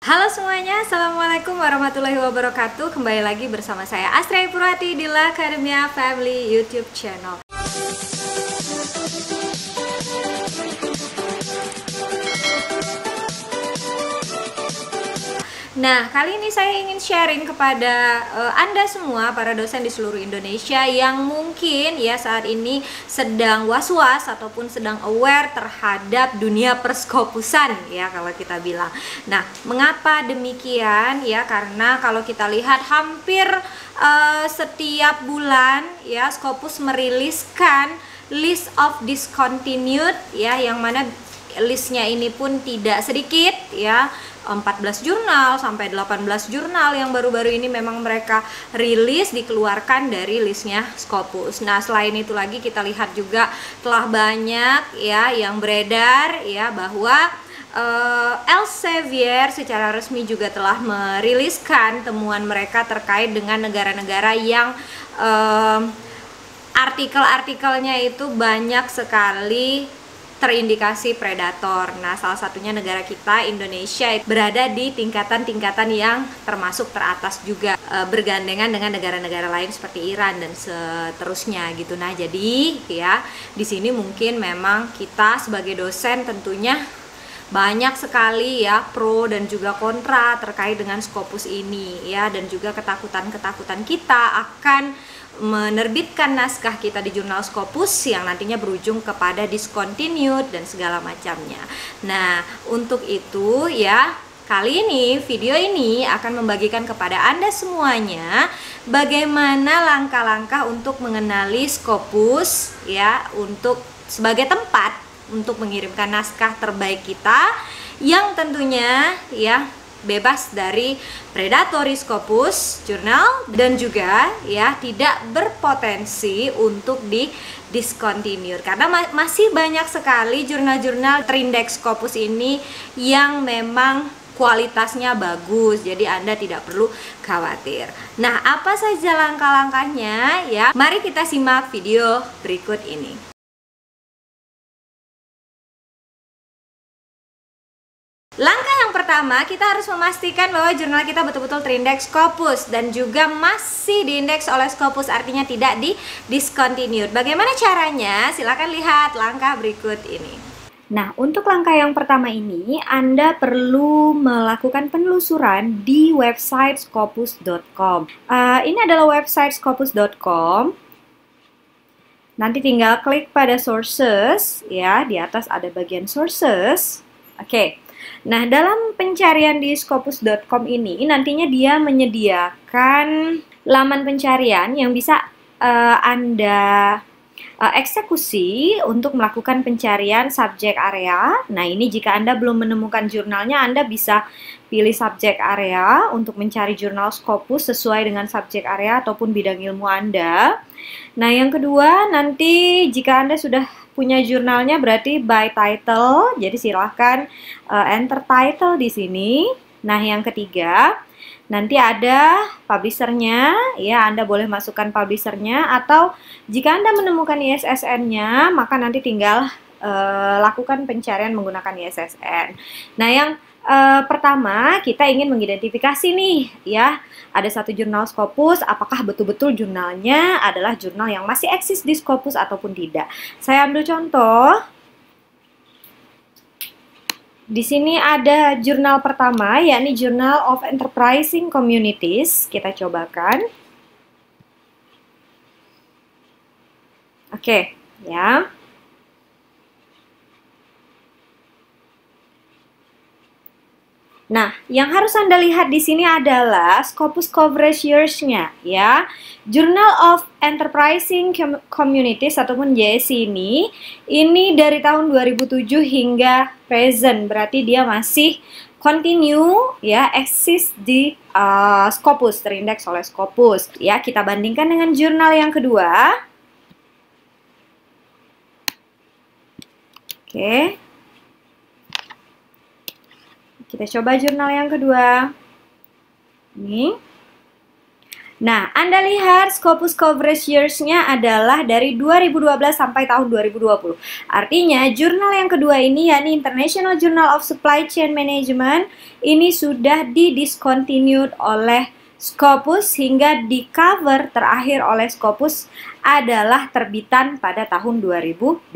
Halo semuanya, Assalamualaikum warahmatullahi wabarakatuh. Kembali lagi bersama saya Astrea Purwati di La Academia Family YouTube channel. Nah, kali ini saya ingin sharing kepada Anda semua, para dosen di seluruh Indonesia yang mungkin ya saat ini sedang was-was ataupun sedang aware terhadap dunia perskopusan ya kalau kita bilang. Nah, mengapa demikian ya? Karena kalau kita lihat hampir setiap bulan ya Scopus meriliskan list of discontinued ya, yang mana listnya ini pun tidak sedikit ya, 14 jurnal sampai 18 jurnal yang baru-baru ini memang mereka rilis dikeluarkan dari listnya Scopus. Nah, selain itu lagi kita lihat juga telah banyak ya yang beredar ya bahwa Elsevier secara resmi juga telah meriliskan temuan mereka terkait dengan negara-negara yang artikel-artikelnya itu banyak sekali terindikasi predator. Nah, salah satunya negara kita, Indonesia, berada di tingkatan-tingkatan yang termasuk teratas juga, bergandengan dengan negara-negara lain seperti Iran dan seterusnya gitu. Nah, jadi ya di sini mungkin memang kita sebagai dosen tentunya banyak sekali ya pro dan juga kontra terkait dengan Scopus ini ya, dan juga ketakutan-ketakutan kita akan menerbitkan naskah kita di jurnal Scopus yang nantinya berujung kepada discontinued dan segala macamnya. Nah, untuk itu ya, kali ini video ini akan membagikan kepada Anda semuanya bagaimana langkah-langkah untuk mengenali Scopus ya, untuk sebagai tempat untuk mengirimkan naskah terbaik kita yang tentunya ya bebas dari predatory Scopus jurnal dan juga ya tidak berpotensi untuk di discontinue, karena masih banyak sekali jurnal-jurnal terindeks Scopus ini yang memang kualitasnya bagus, jadi Anda tidak perlu khawatir. Nah, apa saja langkah-langkahnya ya? Mari kita simak video berikut ini. Langkah yang pertama, kita harus memastikan bahwa jurnal kita betul-betul terindeks Scopus dan juga masih diindeks oleh Scopus, artinya tidak di discontinued. Bagaimana caranya? Silakan lihat langkah berikut ini. Nah, untuk langkah yang pertama ini, Anda perlu melakukan penelusuran di website scopus.com. Ini adalah website scopus.com. Nanti tinggal klik pada sources, ya, di atas ada bagian sources. Oke. Nah, dalam pencarian di scopus.com ini nantinya dia menyediakan laman pencarian yang bisa Anda eksekusi untuk melakukan pencarian subjek area. Nah, ini jika Anda belum menemukan jurnalnya, Anda bisa pilih subjek area untuk mencari jurnal Scopus sesuai dengan subjek area ataupun bidang ilmu Anda. Nah, yang kedua, nanti jika Anda sudah punya jurnalnya berarti by title, jadi silahkan enter title di sini. Nah, yang ketiga, nanti ada publishernya, ya Anda boleh masukkan publishernya, atau jika Anda menemukan ISSN-nya, maka nanti tinggal lakukan pencarian menggunakan ISSN. Nah, yang pertama kita ingin mengidentifikasi nih, ya ada satu jurnal Scopus, apakah betul-betul jurnalnya adalah jurnal yang masih eksis di Scopus ataupun tidak. Saya ambil contoh. Di sini ada jurnal pertama, yakni Journal of Enterprising Communities. Kita cobakan. Oke, ya. Nah, yang harus Anda lihat di sini adalah Scopus coverage years-nya, ya. Journal of Enterprising Communities ataupun JSC ini dari tahun 2007 hingga present, berarti dia masih continue ya eksis di Scopus, terindeks oleh Scopus. Ya, kita bandingkan dengan jurnal yang kedua. Oke. Kita coba jurnal yang kedua. Ini. Nah, Anda lihat Scopus coverage years-nya adalah dari 2012 sampai tahun 2020. Artinya, jurnal yang kedua ini, yakni International Journal of Supply Chain Management, ini sudah di-discontinued oleh Scopus hingga di cover terakhir oleh Scopus adalah terbitan pada tahun 2020.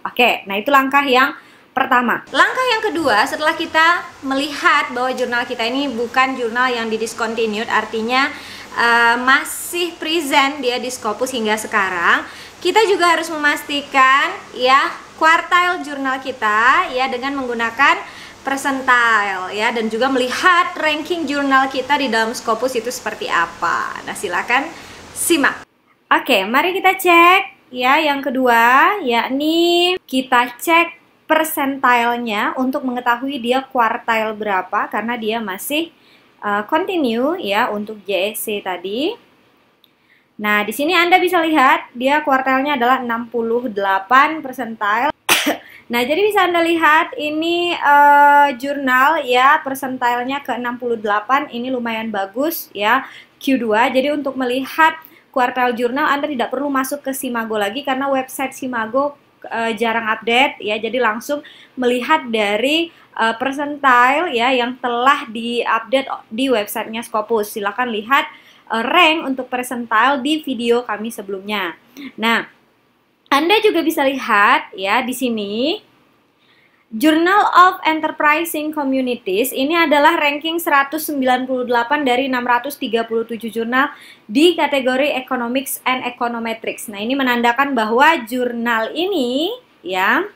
Oke, nah itu langkah yang pertama. Langkah yang kedua, setelah kita melihat bahwa jurnal kita ini bukan jurnal yang di-discontinued, artinya masih present dia di Scopus hingga sekarang, kita juga harus memastikan ya kuartil jurnal kita ya dengan menggunakan percentile ya, dan juga melihat ranking jurnal kita di dalam Scopus itu seperti apa. Nah, silakan simak. Oke, mari kita cek ya yang kedua, yakni kita cek persentilenya untuk mengetahui dia kuartil berapa, karena dia masih continue ya untuk JSC tadi. Nah, di sini Anda bisa lihat dia kuartilnya adalah 68 percentile. Nah, jadi bisa Anda lihat ini jurnal ya persentilenya ke 68, ini lumayan bagus ya Q2. Jadi untuk melihat kuartil jurnal Anda tidak perlu masuk ke Simago lagi karena website Simago jarang update ya, jadi langsung melihat dari percentile ya yang telah diupdate di websitenya Scopus. Silahkan lihat rank untuk percentile di video kami sebelumnya. Nah, Anda juga bisa lihat ya di sini Journal of Enterprising Communities ini adalah ranking 198 dari 637 jurnal di kategori Economics and Econometrics. Nah, ini menandakan bahwa jurnal ini ya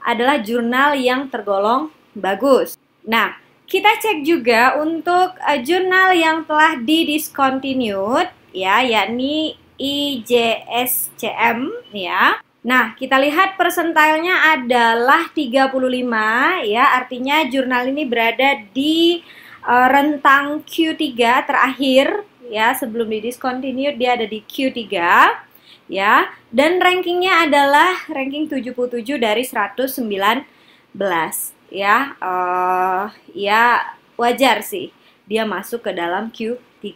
adalah jurnal yang tergolong bagus. Nah, kita cek juga untuk jurnal yang telah di-discontinued ya, yakni IJSCM ya. Nah, kita lihat persentilenya adalah 35 ya, artinya jurnal ini berada di rentang Q3 terakhir ya, sebelum di discontinued dia ada di Q3 ya, dan rankingnya adalah ranking 77 dari 119 ya. Ya wajar sih dia masuk ke dalam Q3.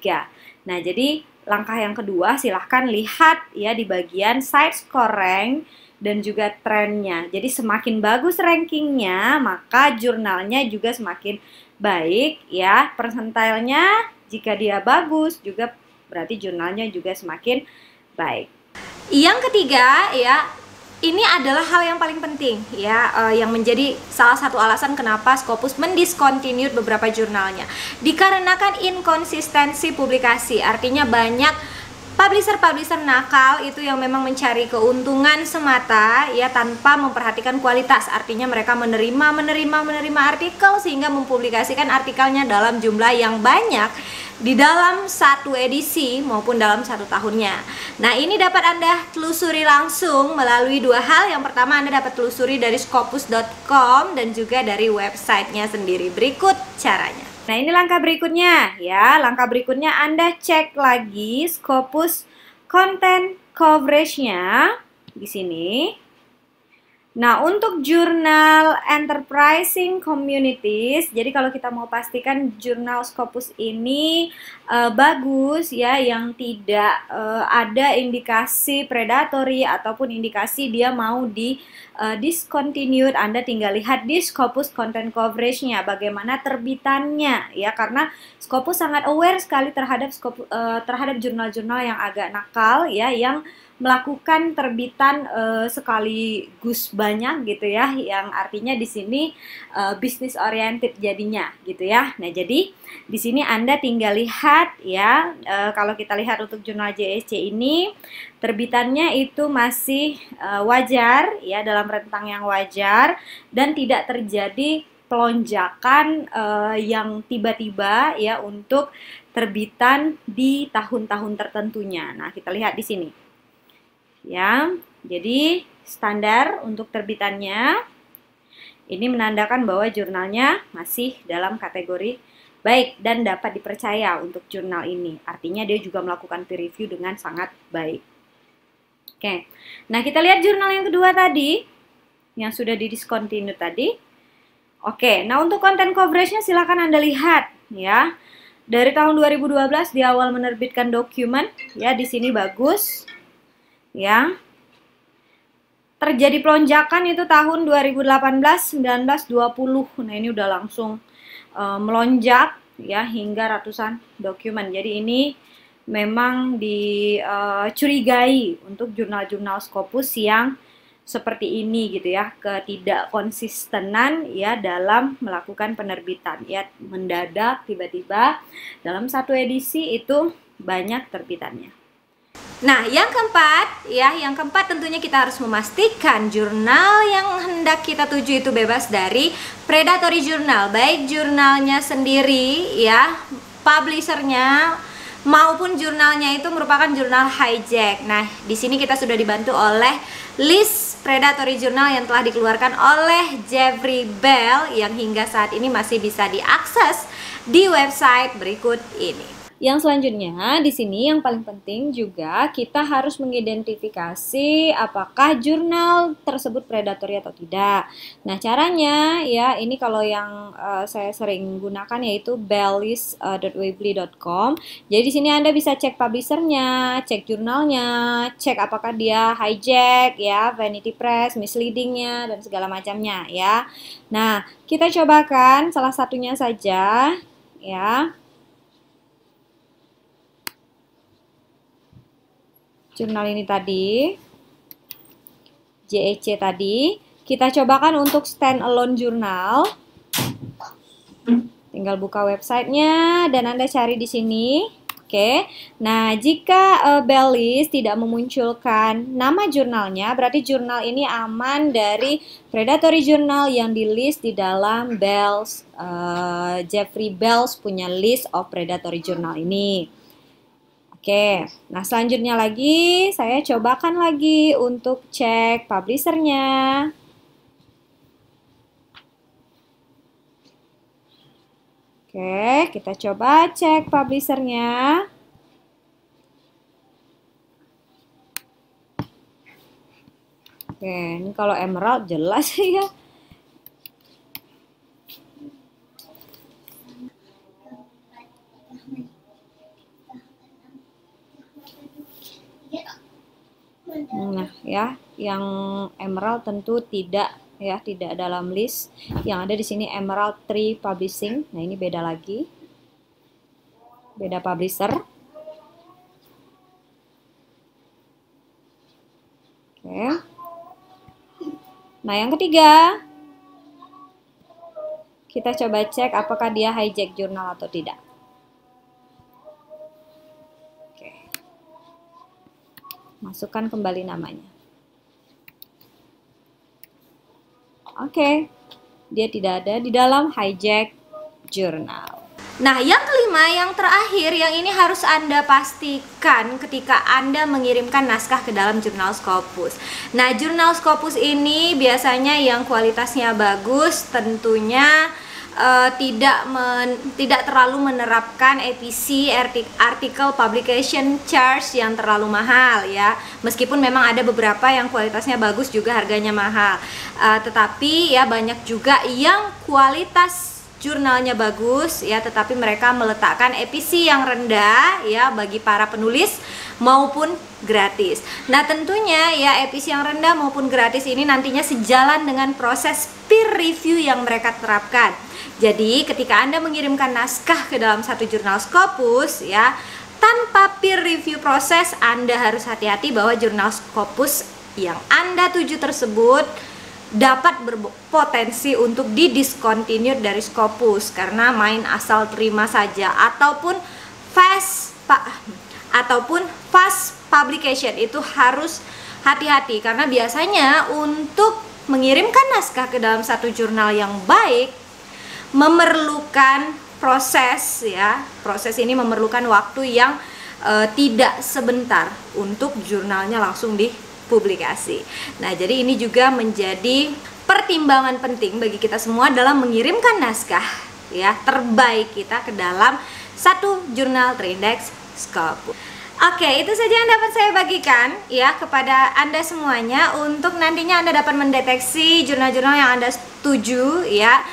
Nah, jadi langkah yang kedua, silahkan lihat ya di bagian side score rank dan juga trennya. Jadi semakin bagus rankingnya, maka jurnalnya juga semakin baik ya. Persentilenya jika dia bagus juga berarti jurnalnya juga semakin baik. Yang ketiga ya, ini adalah hal yang paling penting ya, yang menjadi salah satu alasan kenapa Scopus mendiscontinued beberapa jurnalnya. Dikarenakan inkonsistensi publikasi, artinya banyak publisher-publisher nakal itu yang memang mencari keuntungan semata ya tanpa memperhatikan kualitas. Artinya mereka menerima artikel sehingga mempublikasikan artikelnya dalam jumlah yang banyak di dalam satu edisi maupun dalam satu tahunnya. Nah, ini dapat Anda telusuri langsung melalui dua hal. Yang pertama, Anda dapat telusuri dari scopus.com dan juga dari websitenya sendiri. Berikut caranya. Nah, ini langkah berikutnya ya. Langkah berikutnya Anda cek lagi Scopus content coverage-nya di sini. Nah, untuk jurnal Enterprising Communities, jadi kalau kita mau pastikan jurnal Scopus ini bagus ya, yang tidak ada indikasi predatory ataupun indikasi dia mau di discontinued, Anda tinggal lihat di Scopus content coverage-nya, bagaimana terbitannya ya, karena Scopus sangat aware sekali terhadap terhadap jurnal-jurnal yang agak nakal ya, yang melakukan terbitan sekaligus banyak gitu ya, yang artinya di sini business oriented jadinya gitu ya. Nah, jadi di sini Anda tinggal lihat ya, kalau kita lihat untuk jurnal JSC ini terbitannya itu masih wajar ya, dalam rentang yang wajar dan tidak terjadi pelonjakan yang tiba-tiba ya untuk terbitan di tahun-tahun tertentunya. Nah, kita lihat di sini. Ya, jadi standar untuk terbitannya ini menandakan bahwa jurnalnya masih dalam kategori baik dan dapat dipercaya untuk jurnal ini. Artinya dia juga melakukan peer review dengan sangat baik. Oke, nah kita lihat jurnal yang kedua tadi yang sudah di-discontinue tadi. Oke, nah untuk konten coverage-nya silakan Anda lihat ya. Dari tahun 2012 di awal menerbitkan dokumen, ya di sini bagus, ya. Terjadi pelonjakan itu tahun 2018, 19, 20. Nah, ini udah langsung melonjak ya hingga ratusan dokumen. Jadi ini memang dicurigai untuk jurnal-jurnal Scopus yang seperti ini gitu ya, ketidakkonsistenan ya dalam melakukan penerbitan. Ya, mendadak tiba-tiba dalam satu edisi itu banyak terbitannya. Nah, yang keempat tentunya kita harus memastikan jurnal yang hendak kita tuju itu bebas dari predatory jurnal, baik jurnalnya sendiri ya, publishernya maupun jurnalnya itu merupakan jurnal hijack. Nah, di sini kita sudah dibantu oleh list predatory jurnal yang telah dikeluarkan oleh Jeffrey Bell yang hingga saat ini masih bisa diakses di website berikut ini. Yang selanjutnya di sini yang paling penting juga kita harus mengidentifikasi apakah jurnal tersebut predatory atau tidak. Nah, caranya ya ini kalau yang saya sering gunakan yaitu belllist.weebly.com. Jadi di sini Anda bisa cek publishernya, cek jurnalnya, cek apakah dia hijack ya, vanity press, misleadingnya dan segala macamnya ya. Nah, kita cobakan salah satunya saja ya. Jurnal ini tadi, JEC tadi, kita cobakan untuk standalone jurnal. Tinggal buka websitenya dan Anda cari di sini. Oke. Nah, jika Belllist tidak memunculkan nama jurnalnya, berarti jurnal ini aman dari predatory jurnal yang di list di dalam Jeffrey Bell's punya list of predatory jurnal ini. Oke, nah selanjutnya lagi saya cobakan lagi untuk cek publishernya. Oke, kita coba cek publishernya. Oke, ini kalau Emerald jelas ya. Nah, ya, yang Emerald tentu tidak ya, tidak dalam list. Yang ada di sini Emerald Tree Publishing. Nah, ini beda lagi. Beda publisher. Oke. Nah, yang ketiga, kita coba cek apakah dia hijack jurnal atau tidak. Masukkan kembali namanya. Oke, dia tidak ada di dalam hijack jurnal. Nah, yang kelima, yang terakhir, yang ini harus Anda pastikan ketika Anda mengirimkan naskah ke dalam jurnal Scopus. Nah, jurnal Scopus ini biasanya yang kualitasnya bagus, tentunya tidak terlalu menerapkan APC article publication charge yang terlalu mahal ya, meskipun memang ada beberapa yang kualitasnya bagus juga harganya mahal, tetapi ya banyak juga yang kualitas jurnalnya bagus ya, tetapi mereka meletakkan APC yang rendah ya bagi para penulis maupun gratis. Nah, tentunya ya APC yang rendah maupun gratis ini nantinya sejalan dengan proses peer review yang mereka terapkan. Jadi ketika Anda mengirimkan naskah ke dalam satu jurnal Scopus ya, tanpa peer review proses, Anda harus hati-hati bahwa jurnal Scopus yang Anda tuju tersebut dapat berpotensi untuk didiscontinue dari Scopus karena main asal terima saja, ataupun fast publication. Itu harus hati-hati karena biasanya untuk mengirimkan naskah ke dalam satu jurnal yang baik memerlukan proses ya. Proses ini memerlukan waktu yang tidak sebentar untuk jurnalnya langsung dipublikasi. Nah, jadi ini juga menjadi pertimbangan penting bagi kita semua dalam mengirimkan naskah ya terbaik kita ke dalam satu jurnal Trindex Scopus. Oke, itu saja yang dapat saya bagikan ya kepada Anda semuanya untuk nantinya Anda dapat mendeteksi jurnal-jurnal yang Anda tuju ya.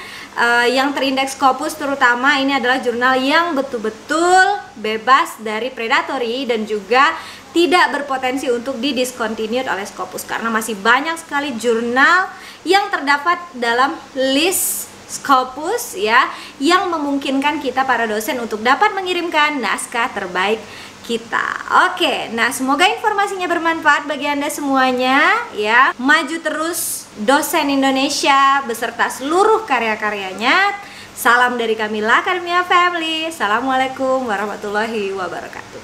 yang terindeks Scopus terutama ini adalah jurnal yang betul-betul bebas dari predatory dan juga tidak berpotensi untuk didiscontinued oleh Scopus, karena masih banyak sekali jurnal yang terdapat dalam list Scopus ya, yang memungkinkan kita para dosen untuk dapat mengirimkan naskah terbaik kita. Oke, nah semoga informasinya bermanfaat bagi Anda semuanya ya. Maju terus dosen Indonesia beserta seluruh karya-karyanya. Salam dari kami La Academia Family. Assalamualaikum warahmatullahi wabarakatuh.